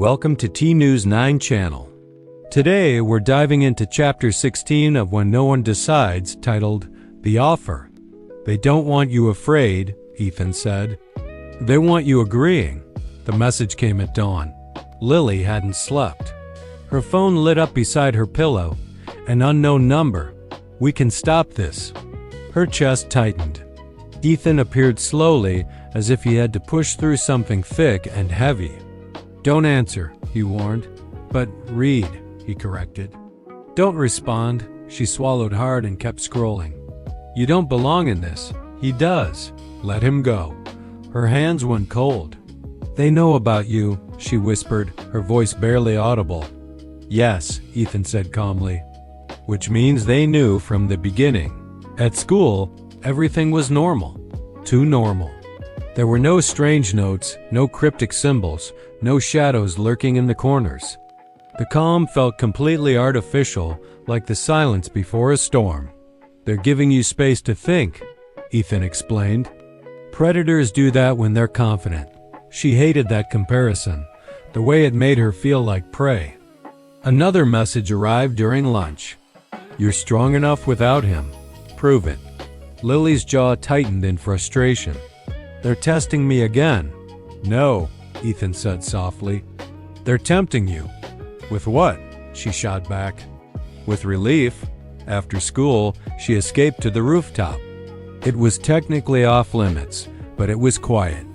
Welcome to T-News 9 channel. Today we're diving into Chapter 16 of When No One Decides, titled The Offer. They don't want you afraid, Ethan said. They want you agreeing. The message came at dawn. Lily hadn't slept. Her phone lit up beside her pillow. An unknown number. We can stop this. Her chest tightened. Ethan appeared slowly, as if he had to push through something thick and heavy. Don't answer, he warned. But read, he corrected. Don't respond. She swallowed hard and kept scrolling. You don't belong in this. He does. Let him go. Her hands went cold. They know about you, she whispered, her voice barely audible. Yes, Ethan said calmly. Which means they knew from the beginning. At school, everything was normal. Too normal. There were no strange notes, no cryptic symbols, no shadows lurking in the corners. The calm felt completely artificial, like the silence before a storm. They're giving you space to think, Ethan explained. Predators do that when they're confident. She hated that comparison, the way it made her feel like prey. Another message arrived during lunch. You're strong enough without him. Prove it. Lily's jaw tightened in frustration. They're testing me again. No, Ethan said softly. They're tempting you. With what? She shot back. With relief. After school, she escaped to the rooftop. It was technically off limits, but it was quiet.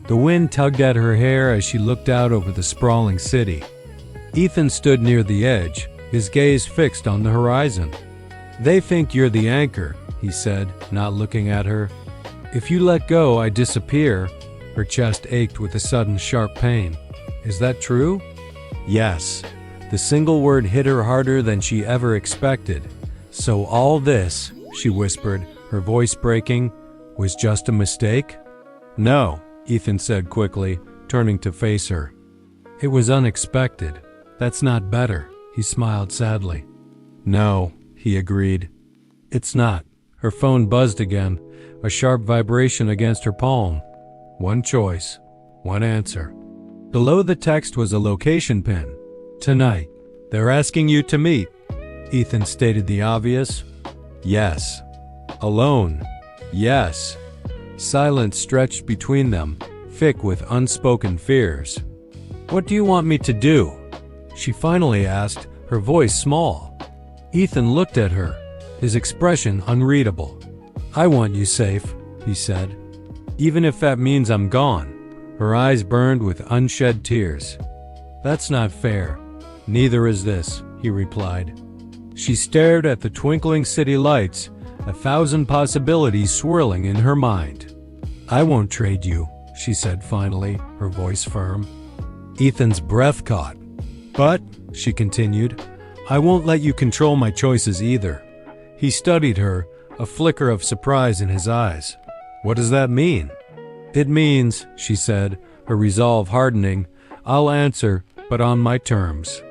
The wind tugged at her hair as she looked out over the sprawling city. Ethan stood near the edge, his gaze fixed on the horizon. They think you're the anchor, he said, not looking at her. If you let go, I disappear. Her chest ached with a sudden sharp pain. Is that true? Yes. The single word hit her harder than she ever expected. So all this, she whispered, her voice breaking, was just a mistake? No, Ethan said quickly, turning to face her. It was unexpected. That's not better, he smiled sadly. No, he agreed. It's not. Her phone buzzed again, a sharp vibration against her palm. One choice, one answer. Below the text was a location pin. Tonight. They're asking you to meet. Ethan stated the obvious. Yes. Alone. Yes. Silence stretched between them, thick with unspoken fears. What do you want me to do? She finally asked, her voice small. Ethan looked at her, his expression unreadable. I want you safe, he said. Even if that means I'm gone. Her eyes burned with unshed tears. That's not fair. Neither is this, he replied. She stared at the twinkling city lights, 1,000 possibilities swirling in her mind. I won't trade you, she said finally, her voice firm. Ethan's breath caught. But, she continued, I won't let you control my choices either. He studied her, a flicker of surprise in his eyes. What does that mean? It means, she said, her resolve hardening, I'll answer, but on my terms.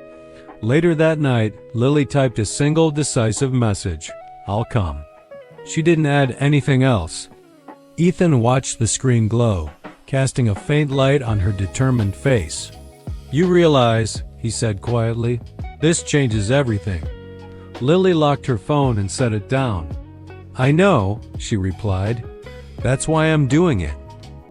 Later that night, Lily typed a single decisive message. I'll come. She didn't add anything else. Ethan watched the screen glow, casting a faint light on her determined face. You realize, he said quietly, this changes everything. Lily locked her phone and set it down. I know, she replied. That's why I'm doing it.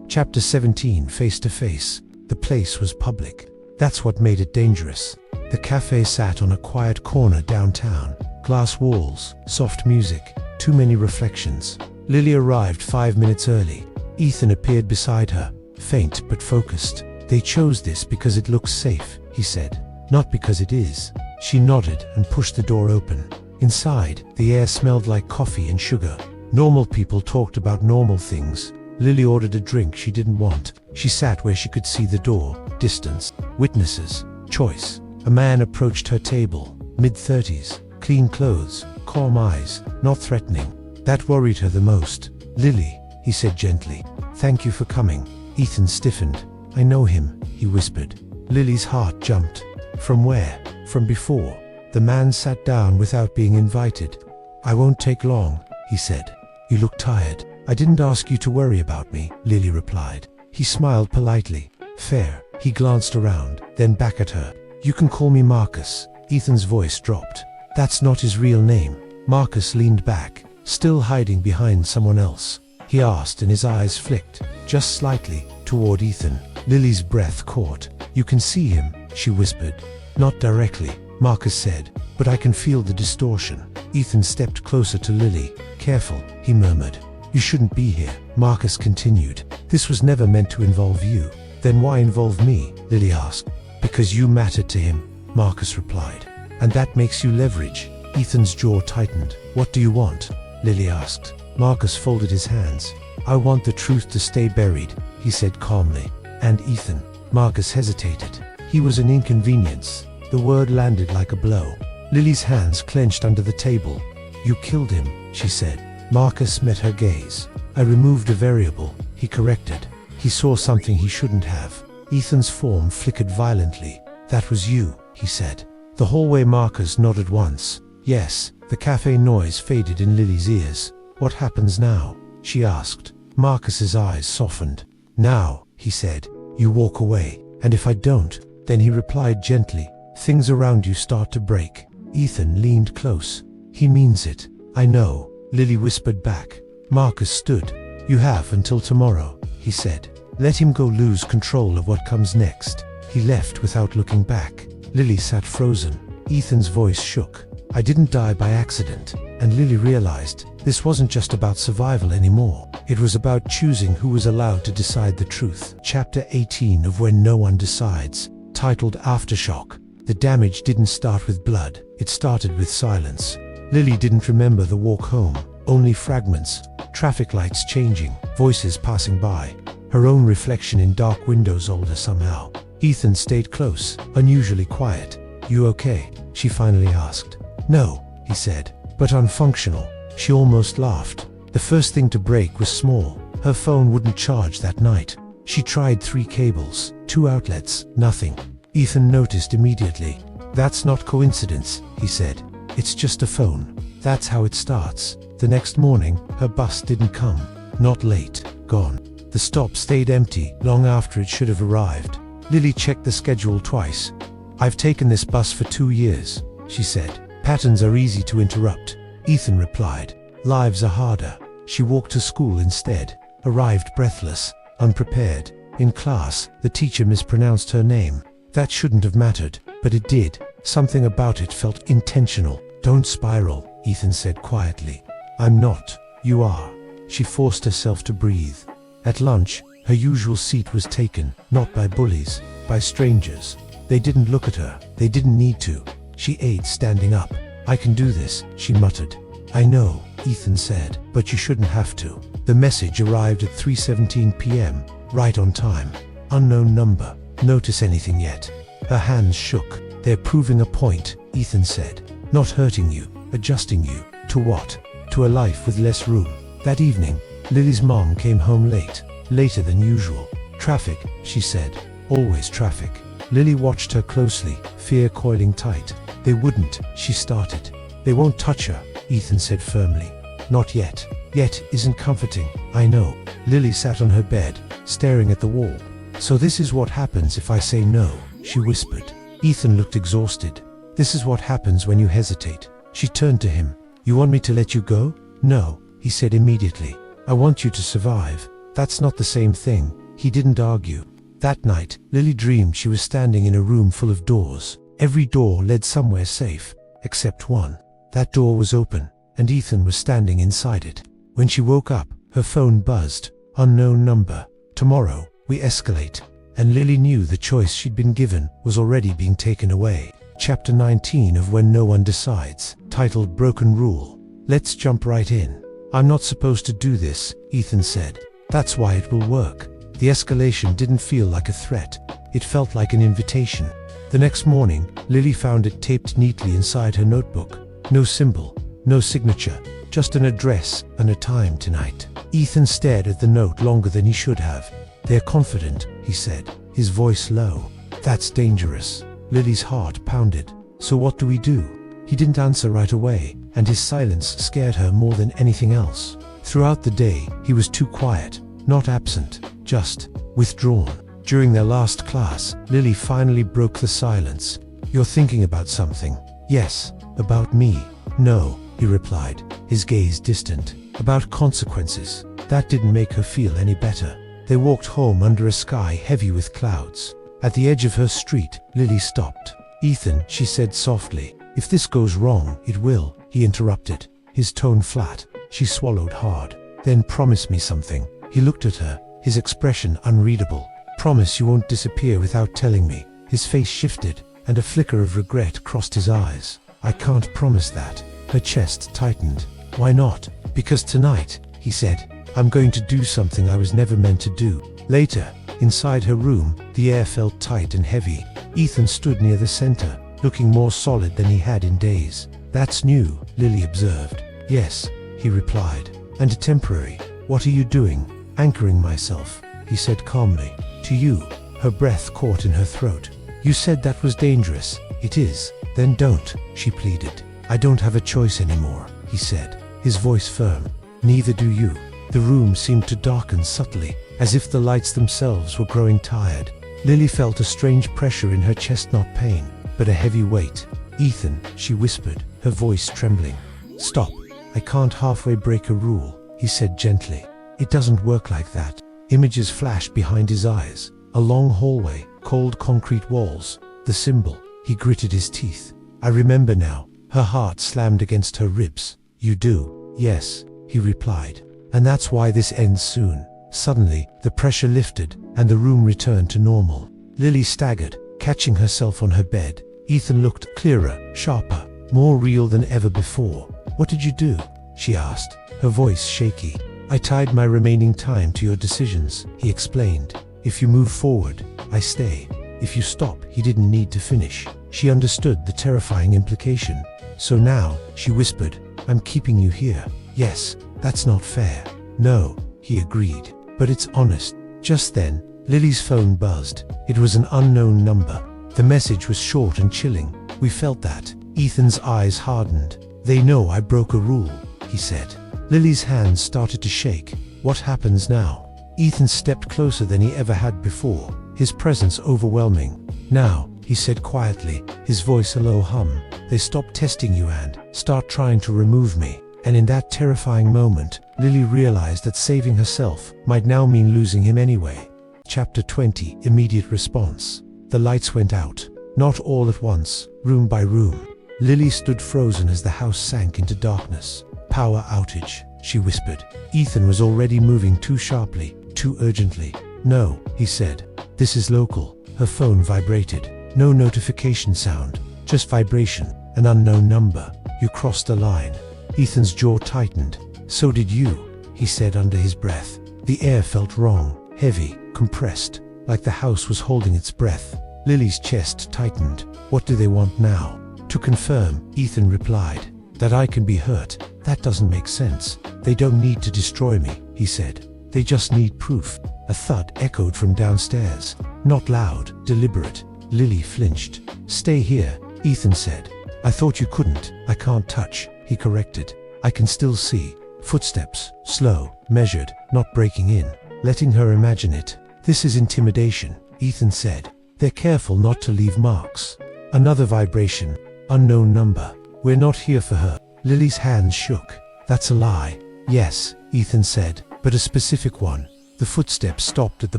Chapter 17, Face to Face. The place was public. That's what made it dangerous. The cafe sat on a quiet corner downtown. Glass walls, soft music, too many reflections. Lily arrived 5 minutes early. Ethan appeared beside her, faint but focused. They chose this because it looks safe, he said. Not because it is. She nodded and pushed the door open. Inside, the air smelled like coffee and sugar. Normal people talked about normal things. Lily ordered a drink she didn't want. She sat where she could see the door, distance, witnesses, choice. A man approached her table, mid-30s, clean clothes, calm eyes, not threatening. That worried her the most. Lily, he said gently, thank you for coming. Ethan stiffened. I know him, he whispered. Lily's heart jumped. From where? From before. The man sat down without being invited. I won't take long, he said. You look tired. I didn't ask you to worry about me, Lily replied. He smiled politely. Fair. He glanced around, then back at her. "You can call me Marcus." Ethan's voice dropped. "That's not his real name." Marcus leaned back, still hiding behind someone else. He asked, and his eyes flicked, just slightly, toward Ethan. Lily's breath caught. "You can see him," she whispered. "Not directly," Marcus said, "but I can feel the distortion." Ethan stepped closer to Lily. "Careful," he murmured. "You shouldn't be here," Marcus continued. "This was never meant to involve you." "Then why involve me?" Lily asked. "Because you mattered to him," Marcus replied. "And that makes you leverage." Ethan's jaw tightened. "What do you want?" Lily asked. Marcus folded his hands. "I want the truth to stay buried," he said calmly. "And Ethan?" Marcus hesitated. He was an inconvenience. The word landed like a blow. Lily's hands clenched under the table. "You killed him," she said. Marcus met her gaze. "I removed a variable," he corrected. He saw something he shouldn't have. Ethan's form flickered violently. "That was you," he said. The hallway Marcus nodded once. "Yes." The cafe noise faded in Lily's ears. "What happens now?" she asked. Marcus's eyes softened. "Now," he said, "you walk away. And if I don't," then he replied gently, "things around you start to break." Ethan leaned close. "He means it." "I know," Lily whispered back. Marcus stood. "You have until tomorrow," he said. "Let him go lose control of what comes next." He left without looking back. Lily sat frozen. Ethan's voice shook. "I didn't die by accident." And Lily realized this wasn't just about survival anymore. It was about choosing who was allowed to decide the truth. Chapter 18 of When No One Decides, titled Aftershock. The damage didn't start with blood, it started with silence. Lily didn't remember the walk home, only fragments, traffic lights changing, voices passing by, her own reflection in dark windows older somehow. Ethan stayed close, unusually quiet. "You okay?" she finally asked. "No," he said, "but unfunctional." She almost laughed. The first thing to break was small. Her phone wouldn't charge that night. She tried 3 cables, 2 outlets, nothing. Ethan noticed immediately. "That's not coincidence," he said. "It's just a phone." That's how it starts. The next morning, her bus didn't come. Not late, gone. The stop stayed empty long after it should have arrived. Lily checked the schedule twice. "I've taken this bus for 2 years," she said. "Patterns are easy to interrupt." Ethan replied. "Lives are harder." She walked to school instead, arrived breathless, unprepared. In class, the teacher mispronounced her name. That shouldn't have mattered, but it did. Something about it felt intentional. "Don't spiral," Ethan said quietly. "I'm not. You are." She forced herself to breathe. At lunch, her usual seat was taken, not by bullies, by strangers. They didn't look at her. They didn't need to. She ate standing up. "I can do this," she muttered. "I know," Ethan said, "but you shouldn't have to." The message arrived at 3:17 p.m., right on time. "Unknown number. Notice anything yet?" Her hands shook. "They're proving a point," Ethan said. "Not hurting you, adjusting you." To what? To a life with less room. That evening, Lily's mom came home late, later than usual. "Traffic," she said. "Always traffic." Lily watched her closely, fear coiling tight. "They wouldn't," she started. "They won't touch her," Ethan said firmly. "Not yet." "Yet isn't comforting." "I know." Lily sat on her bed, staring at the wall. "So this is what happens if I say no," she whispered. Ethan looked exhausted. "This is what happens when you hesitate." She turned to him. "You want me to let you go?" "No," he said immediately. "I want you to survive." "That's not the same thing." He didn't argue. That night, Lily dreamed she was standing in a room full of doors. Every door led somewhere safe, except one. That door was open, and Ethan was standing inside it. When she woke up, her phone buzzed. "Unknown number. Tomorrow, we escalate." And Lily knew the choice she'd been given was already being taken away. Chapter 19 of When No One Decides, titled Broken Rule. "Let's jump right in." "I'm not supposed to do this," Ethan said. "That's why it will work." The escalation didn't feel like a threat. It felt like an invitation. The next morning, Lily found it taped neatly inside her notebook. No symbol, no signature, just an address and a time tonight. Ethan stared at the note longer than he should have. "They're confident," he said, his voice low. "That's dangerous." Lily's heart pounded. "So what do we do?" He didn't answer right away, and his silence scared her more than anything else. Throughout the day, he was too quiet, not absent, just withdrawn. During their last class, Lily finally broke the silence. "You're thinking about something?" "Yes." "About me?" "No," he replied, his gaze distant. "About consequences." That didn't make her feel any better. They walked home under a sky heavy with clouds. At the edge of her street, Lily stopped. "Ethan," she said softly, "if this goes wrong, it will," he interrupted, his tone flat. She swallowed hard. "Then promise me something." He looked at her, his expression unreadable. "Promise you won't disappear without telling me." His face shifted, and a flicker of regret crossed his eyes. "I can't promise that." Her chest tightened. "Why not?" "Because tonight," he said, "I'm going to do something I was never meant to do." Later, inside her room, the air felt tight and heavy. Ethan stood near the center, looking more solid than he had in days. "That's new," Lily observed. "Yes," he replied, "and temporary." "What are you doing?" "Anchoring myself," he said calmly. "To you." Her breath caught in her throat. "You said that was dangerous." "It is." "Then don't," she pleaded. "I don't have a choice anymore," he said, his voice firm. "Neither do you." The room seemed to darken subtly, as if the lights themselves were growing tired. Lily felt a strange pressure in her chest, not pain, but a heavy weight. "Ethan," she whispered, her voice trembling. "Stop. I can't halfway break a rule," he said gently. "It doesn't work like that." Images flashed behind his eyes. A long hallway, cold concrete walls, the symbol. He gritted his teeth. "I remember now." Her heart slammed against her ribs. "You do?" "Yes," he replied. "And that's why this ends soon." Suddenly, the pressure lifted, and the room returned to normal. Lily staggered, catching herself on her bed. Ethan looked clearer, sharper, more real than ever before. "What did you do?" she asked, her voice shaky. "I tied my remaining time to your decisions," he explained. "If you move forward, I stay. If you stop," he didn't need to finish. She understood the terrifying implication. "So now," she whispered, "I'm keeping you here." "Yes, that's not fair." "No," he agreed, "but it's honest." Just then, Lily's phone buzzed. It was an unknown number. The message was short and chilling. "We felt that." Ethan's eyes hardened. "They know I broke a rule," he said. Lily's hands started to shake. "What happens now?" Ethan stepped closer than he ever had before, his presence overwhelming. "Now," he said quietly, his voice a low hum, "they stop testing you and start trying to remove me." And in that terrifying moment, Lily realized that saving herself might now mean losing him anyway. Chapter 20. Immediate response. The lights went out. Not all at once, room by room. Lily stood frozen as the house sank into darkness. "Power outage," she whispered. Ethan was already moving too sharply, too urgently. "No," he said. "This is local." Her phone vibrated. No notification sound, just vibration, an unknown number. "You crossed the line." Ethan's jaw tightened. "So did you," he said under his breath. The air felt wrong, heavy, compressed, like the house was holding its breath. Lily's chest tightened. "What do they want now?" "To confirm," Ethan replied, "that I can be hurt." "That doesn't make sense." "They don't need to destroy me," he said. "They just need proof." A thud echoed from downstairs. Not loud, deliberate. Lily flinched. "Stay here," Ethan said. "I thought you couldn't." "I can't touch," he corrected. "I can still see." Footsteps, slow, measured, not breaking in, letting her imagine it. "This is intimidation," Ethan said. "They're careful not to leave marks." Another vibration. Unknown number. "We're not here for her." Lily's hands shook. "That's a lie." "Yes," Ethan said, "but a specific one." The footsteps stopped at the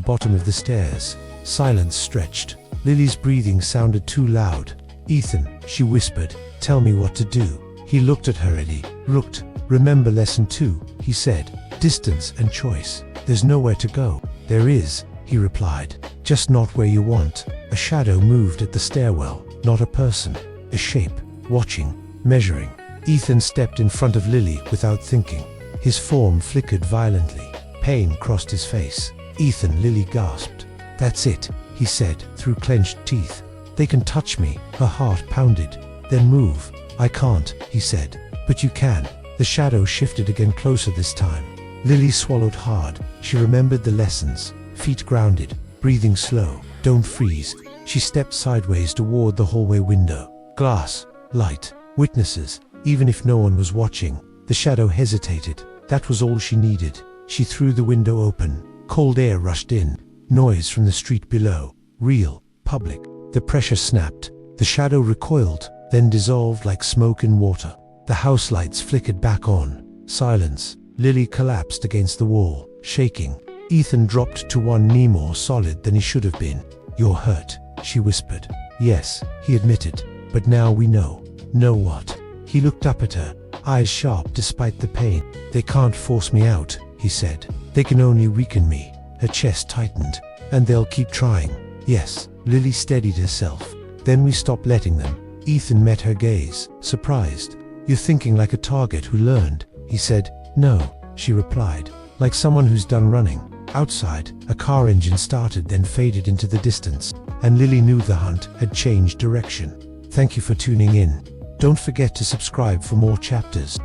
bottom of the stairs. Silence stretched. Lily's breathing sounded too loud. "Ethan," she whispered, "tell me what to do." He looked at her, Eddie. Looked. "Remember lesson 2, he said. "Distance and choice. There's nowhere to go." "There is," he replied. "Just not where you want." A shadow moved at the stairwell. Not a person. A shape. Watching. Measuring. Ethan stepped in front of Lily without thinking. His form flickered violently. Pain crossed his face. "Ethan," Lily gasped. "That's it," he said through clenched teeth. "They can touch me." Her heart pounded. "Then move." "I can't," he said. "But you can." The shadow shifted again, closer this time. Lily swallowed hard. She remembered the lessons. Feet grounded, breathing slow. "Don't freeze." She stepped sideways toward the hallway window. Glass, light, witnesses, even if no one was watching. The shadow hesitated. That was all she needed. She threw the window open. Cold air rushed in. Noise from the street below. Real. Public. The pressure snapped. The shadow recoiled, then dissolved like smoke in water. The house lights flickered back on. Silence. Lily collapsed against the wall, shaking. Ethan dropped to one knee, more solid than he should have been. "You're hurt," she whispered. "Yes," he admitted. "But now we know." "Know what?" He looked up at her, eyes sharp despite the pain. "They can't force me out," he said. "They can only weaken me." Her chest tightened. "And they'll keep trying." "Yes." Lily steadied herself. "Then we stop letting them." Ethan met her gaze, surprised. "You're thinking like a target who learned," he said. "No," she replied, "like someone who's done running." Outside, a car engine started, then faded into the distance, and Lily knew the hunt had changed direction. Thank you for tuning in. Don't forget to subscribe for more chapters.